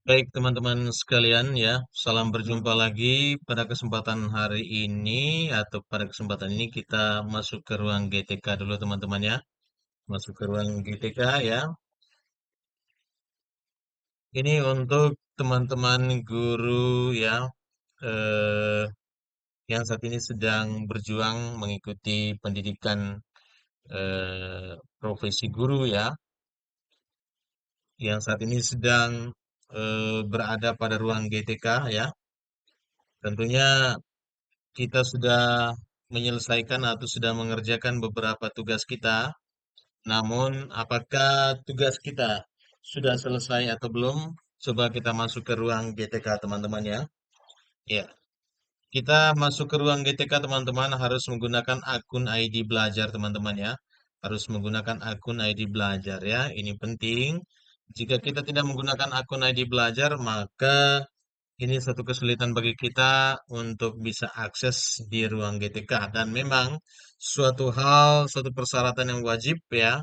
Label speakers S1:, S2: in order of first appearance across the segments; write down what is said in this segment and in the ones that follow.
S1: Baik, teman-teman sekalian ya, salam berjumpa lagi pada kesempatan hari ini atau pada kesempatan ini kita masuk ke ruang GTK dulu teman-teman ya. Masuk ke ruang GTK ya. Ini untuk teman-teman guru ya eh, yang saat ini sedang berjuang mengikuti pendidikan profesi guru ya, yang saat ini sedang berada pada ruang GTK ya. Tentunya kita sudah menyelesaikan atau sudah mengerjakan beberapa tugas kita. Namun, apakah tugas kita sudah selesai atau belum? Coba kita masuk ke ruang GTK, teman-teman ya. Ya, kita masuk ke ruang GTK, teman-teman, harus menggunakan akun ID belajar, teman-teman ya. Harus menggunakan akun ID belajar ya. Ini penting. Jika kita tidak menggunakan akun ID belajar, maka ini satu kesulitan bagi kita untuk bisa akses di ruang GTK dan memang suatu hal, suatu persyaratan yang wajib ya,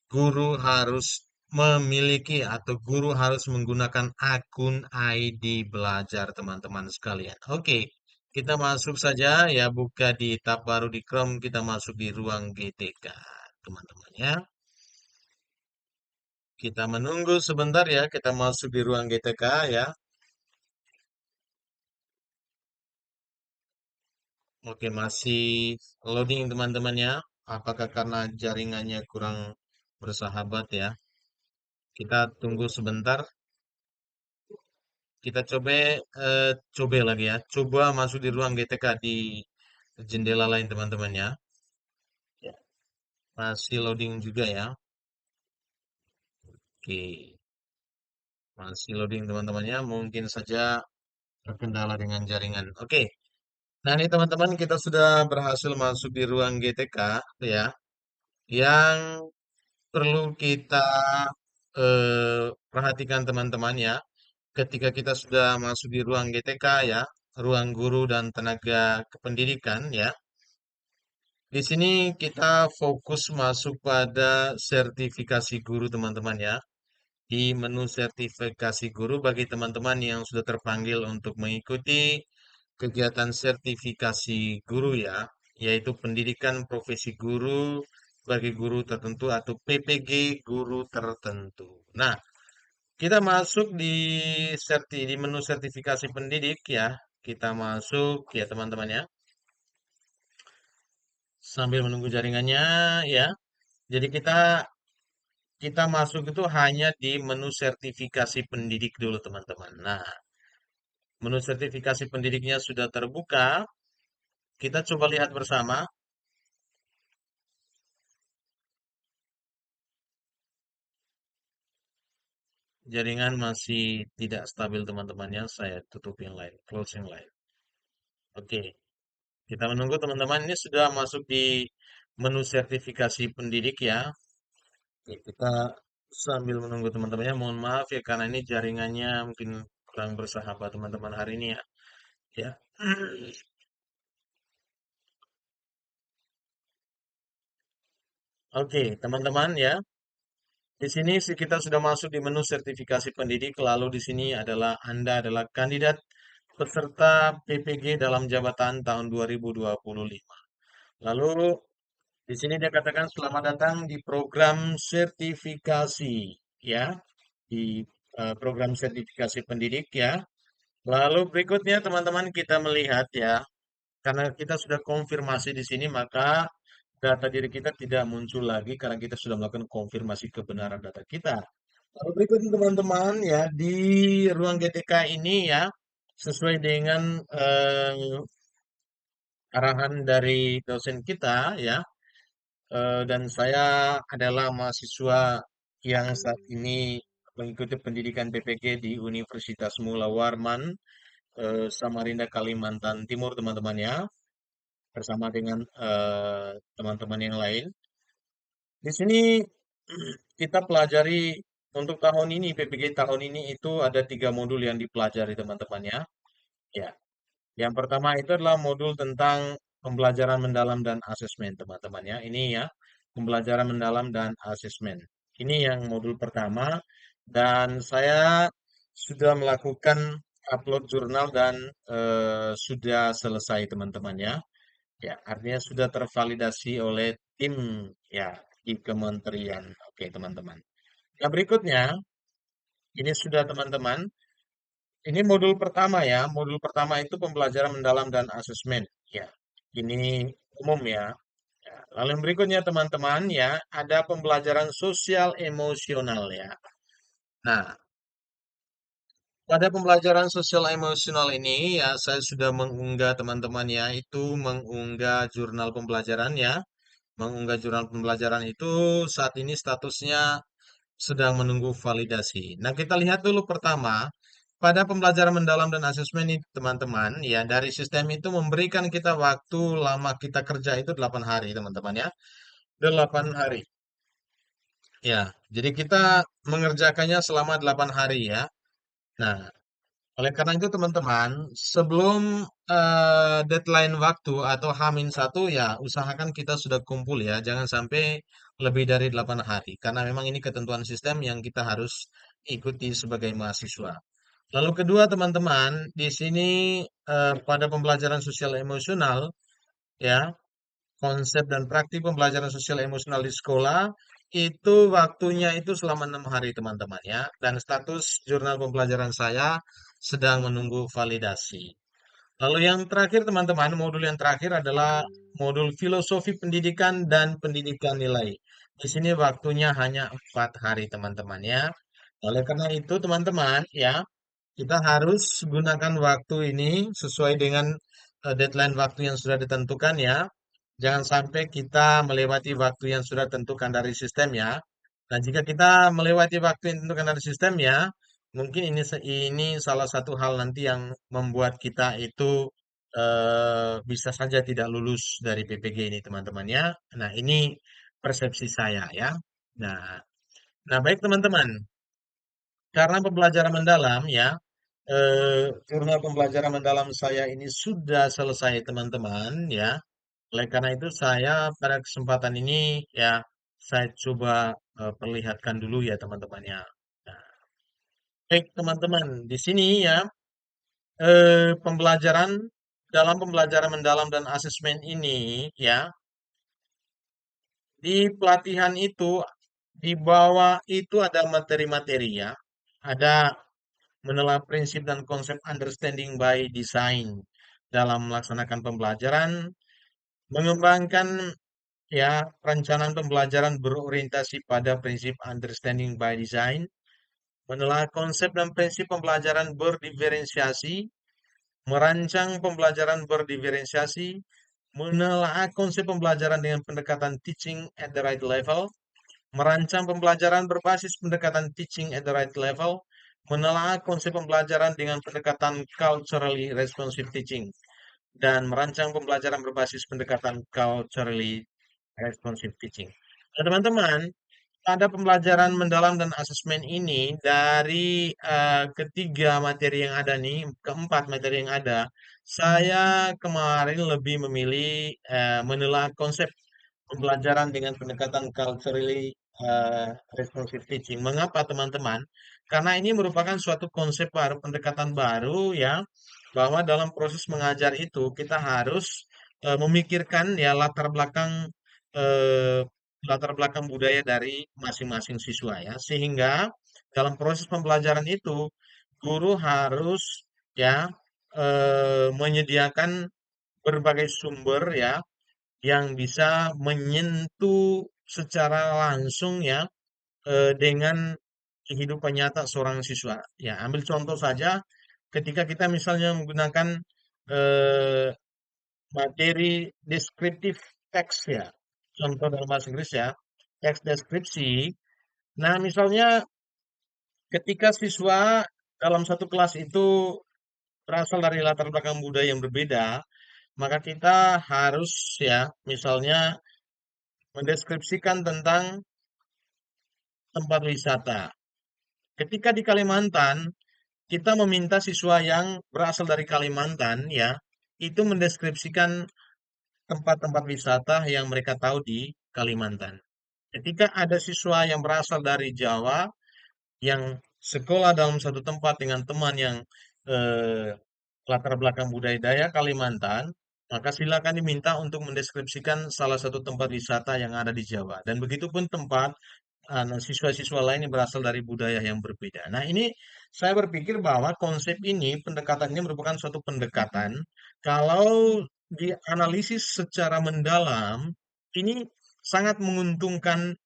S1: guru harus memiliki atau guru harus menggunakan akun ID belajar teman-teman sekalian. Oke, kita masuk saja ya, buka di tab baru di Chrome, kita masuk di ruang GTK teman-teman ya. Kita menunggu sebentar ya, kita masuk di ruang GTK ya. Oke, masih loading teman-teman ya. Apakah karena jaringannya kurang bersahabat ya? Kita tunggu sebentar. Kita coba lagi ya. Coba masuk di ruang GTK di jendela lain teman-teman ya. Ya, masih loading juga ya. Oke, masih loading teman-teman ya. Mungkin saja terkendala dengan jaringan. Oke. Nah, ini teman-teman kita sudah berhasil masuk di ruang GTK ya. Yang perlu kita perhatikan teman-teman ya, ketika kita sudah masuk di ruang GTK ya, ruang guru dan tenaga kependidikan ya. Di sini kita fokus masuk pada sertifikasi guru teman-teman ya. Di menu sertifikasi guru bagi teman-teman yang sudah terpanggil untuk mengikuti kegiatan sertifikasi guru ya, yaitu pendidikan profesi guru bagi guru tertentu atau PPG guru tertentu. Nah, kita masuk di menu sertifikasi pendidik ya. Kita masuk ya teman-teman ya. Sambil menunggu jaringannya ya. Jadi kita kita masuk itu hanya di menu sertifikasi pendidik dulu teman-teman. Nah, menu sertifikasi pendidiknya sudah terbuka. Kita coba lihat bersama. Jaringan masih tidak stabil teman-teman ya. Saya tutup yang lain, close yang lain. Oke, kita menunggu teman-teman. Ini sudah masuk di menu sertifikasi pendidik ya. Oke, kita sambil menunggu teman-temannya. Mohon maaf ya karena ini jaringannya mungkin kurang bersahabat teman-teman hari ini ya. Ya. Oke, teman-teman ya. Di sini kita sudah masuk di menu sertifikasi pendidik. Lalu di sini adalah Anda adalah kandidat peserta PPG dalam jabatan tahun 2025. Lalu di sini dia katakan selamat datang di program sertifikasi ya, di program sertifikasi pendidik ya. Lalu berikutnya teman-teman kita melihat ya, karena kita sudah konfirmasi di sini maka data diri kita tidak muncul lagi karena kita sudah melakukan konfirmasi kebenaran data kita. Lalu berikutnya teman-teman ya, di ruang GTK ini ya, sesuai dengan arahan dari dosen kita ya, dan saya adalah mahasiswa yang saat ini mengikuti pendidikan PPG di Universitas Mula Warman, Samarinda, Kalimantan Timur, teman-teman ya, bersama dengan teman-teman yang lain. Di sini kita pelajari untuk tahun ini, PPG tahun ini itu ada 3 modul yang dipelajari teman-teman ya. Ya, yang pertama itu adalah modul tentang pembelajaran mendalam dan asesmen teman-teman ya. Ini ya, pembelajaran mendalam dan asesmen. Ini yang modul pertama dan saya sudah melakukan upload jurnal dan sudah selesai teman-teman ya. Ya, artinya sudah tervalidasi oleh tim ya di kementerian. Oke, teman-teman. Nah, berikutnya ini sudah teman-teman. Ini modul pertama ya. Modul pertama itu pembelajaran mendalam dan asesmen. Ya, ini umum ya. Ya, lalu yang berikutnya teman-teman ya, ada pembelajaran sosial emosional ya. Nah, pada pembelajaran sosial emosional ini ya saya sudah mengunggah teman-teman ya, itu mengunggah jurnal pembelajaran ya. Mengunggah jurnal pembelajaran itu saat ini statusnya sedang menunggu validasi. Nah, kita lihat dulu pertama, pada pembelajaran mendalam dan asesmen ini teman-teman, ya dari sistem itu memberikan kita waktu lama kita kerja itu 8 hari teman-teman ya. 8 hari. Ya, jadi kita mengerjakannya selama 8 hari ya. Nah, oleh karena itu teman-teman, sebelum deadline waktu atau H-1 ya usahakan kita sudah kumpul ya, jangan sampai lebih dari 8 hari karena memang ini ketentuan sistem yang kita harus ikuti sebagai mahasiswa. Lalu kedua teman-teman, di sini pada pembelajaran sosial emosional ya, konsep dan praktik pembelajaran sosial emosional di sekolah itu waktunya itu selama 6 hari teman-teman ya, dan status jurnal pembelajaran saya sedang menunggu validasi. Lalu yang terakhir teman-teman, modul yang terakhir adalah modul filosofi pendidikan dan pendidikan nilai. Di sini waktunya hanya 4 hari teman-teman ya. Oleh karena itu teman-teman ya, kita harus gunakan waktu ini sesuai dengan deadline waktu yang sudah ditentukan ya. Jangan sampai kita melewati waktu yang sudah ditentukan dari sistem ya. Nah, jika kita melewati waktu yang ditentukan dari sistem ya, mungkin ini salah satu hal nanti yang membuat kita itu bisa saja tidak lulus dari PPG ini teman-teman ya. Nah, ini persepsi saya ya. Nah, nah baik teman-teman, karena pembelajaran mendalam ya, jurnal pembelajaran mendalam saya ini sudah selesai teman-teman ya. Oleh karena itu saya pada kesempatan ini ya saya coba perlihatkan dulu ya teman-teman ya. Nah, baik teman-teman, di sini ya pembelajaran dalam pembelajaran mendalam dan asesmen ini ya, di pelatihan itu di bawah itu ada materi-materi ya. Ada menelaah prinsip dan konsep understanding by design dalam melaksanakan pembelajaran, mengembangkan ya perencanaan pembelajaran berorientasi pada prinsip understanding by design, menelaah konsep dan prinsip pembelajaran berdiferensiasi, merancang pembelajaran berdiferensiasi, menelaah konsep pembelajaran dengan pendekatan teaching at the right level, merancang pembelajaran berbasis pendekatan teaching at the right level, menelaah konsep pembelajaran dengan pendekatan culturally responsive teaching, dan merancang pembelajaran berbasis pendekatan culturally responsive teaching. Nah, teman-teman, pada pembelajaran mendalam dan asesmen ini dari ketiga materi yang ada nih, keempat materi yang ada, saya kemarin lebih memilih menelaah konsep pembelajaran dengan pendekatan culturally responsive teaching. Mengapa teman-teman? Karena ini merupakan suatu konsep baru, pendekatan baru ya, bahwa dalam proses mengajar itu kita harus memikirkan ya eh, latar belakang budaya dari masing-masing siswa ya, sehingga dalam proses pembelajaran itu guru harus ya menyediakan berbagai sumber ya yang bisa menyentuh secara langsung ya dengan kehidupan nyata seorang siswa. Ya, ambil contoh saja ketika kita misalnya menggunakan eh, materi deskriptif teks ya. Contoh dalam bahasa Inggris ya, teks deskripsi. Nah, misalnya ketika siswa dalam satu kelas itu berasal dari latar belakang budaya yang berbeda, maka kita harus ya, misalnya mendeskripsikan tentang tempat wisata. Ketika di Kalimantan, kita meminta siswa yang berasal dari Kalimantan ya, itu mendeskripsikan tempat-tempat wisata yang mereka tahu di Kalimantan. Ketika ada siswa yang berasal dari Jawa yang sekolah dalam satu tempat dengan teman yang eh, latar belakang budaya Kalimantan, maka silakan diminta untuk mendeskripsikan salah satu tempat wisata yang ada di Jawa. Dan begitu pun tempat siswa-siswa lain yang berasal dari budaya yang berbeda. Nah, ini saya berpikir bahwa konsep ini, pendekatan ini merupakan suatu pendekatan. Kalau dianalisis secara mendalam, ini sangat menguntungkan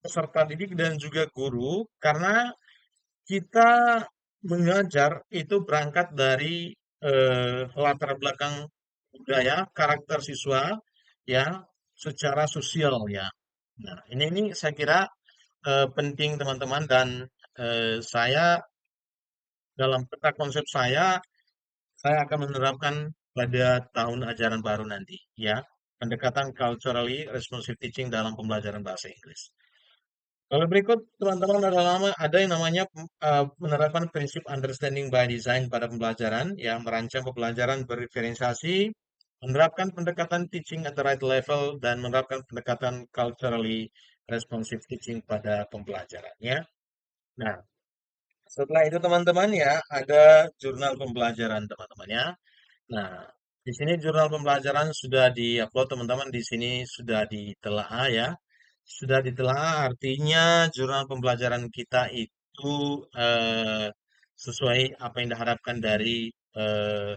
S1: peserta didik dan juga guru, karena kita mengajar itu berangkat dari latar belakang budaya, karakter siswa, ya, secara sosial ya. Nah, ini saya kira penting teman-teman, dan saya dalam peta konsep saya akan menerapkan pada tahun ajaran baru nanti, ya, pendekatan culturally responsive teaching dalam pembelajaran bahasa Inggris. Kalau berikut teman-teman ada yang namanya menerapkan prinsip understanding by design pada pembelajaran, yang merancang pembelajaran berdiferensiasi, menerapkan pendekatan teaching at the right level, dan menerapkan pendekatan culturally responsive teaching pada pembelajarannya. Nah, setelah itu teman-teman ya, ada jurnal pembelajaran teman-teman ya. Nah, di sini jurnal pembelajaran sudah diupload teman-teman, di sini sudah ditelaah ya. Sudah ditelaah artinya jurnal pembelajaran kita itu eh, sesuai apa yang diharapkan dari eh,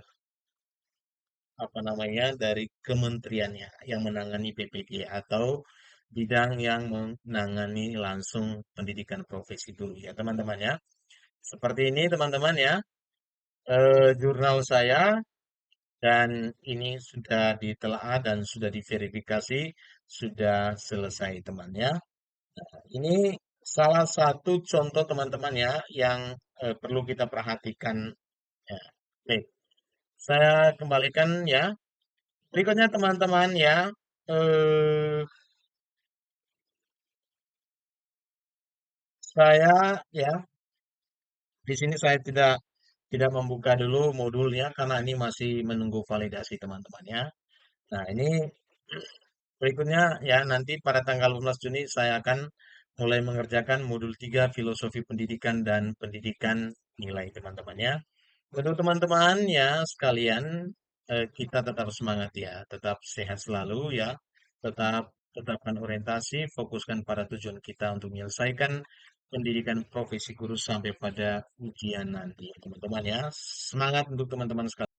S1: apa namanya, dari kementeriannya yang menangani PPG atau bidang yang menangani langsung pendidikan profesi dulu ya teman-teman ya. Seperti ini teman-teman ya, jurnal saya, dan ini sudah ditelaah dan sudah diverifikasi, sudah selesai teman ya. Ini salah satu contoh teman-teman ya yang perlu kita perhatikan. Ya. Baik, saya kembalikan ya. Berikutnya teman-teman ya, eh, saya ya di sini saya tidak membuka dulu modulnya karena ini masih menunggu validasi teman-teman ya. Nah, ini berikutnya ya, nanti pada tanggal 15 Juni saya akan mulai mengerjakan modul 3 filosofi pendidikan dan pendidikan nilai teman-teman ya. Untuk teman-teman ya sekalian, kita tetap semangat ya, tetap sehat selalu ya, tetapkan orientasi, fokuskan pada tujuan kita untuk menyelesaikan pendidikan profesi guru sampai pada ujian nanti teman-teman ya. Semangat untuk teman-teman sekalian.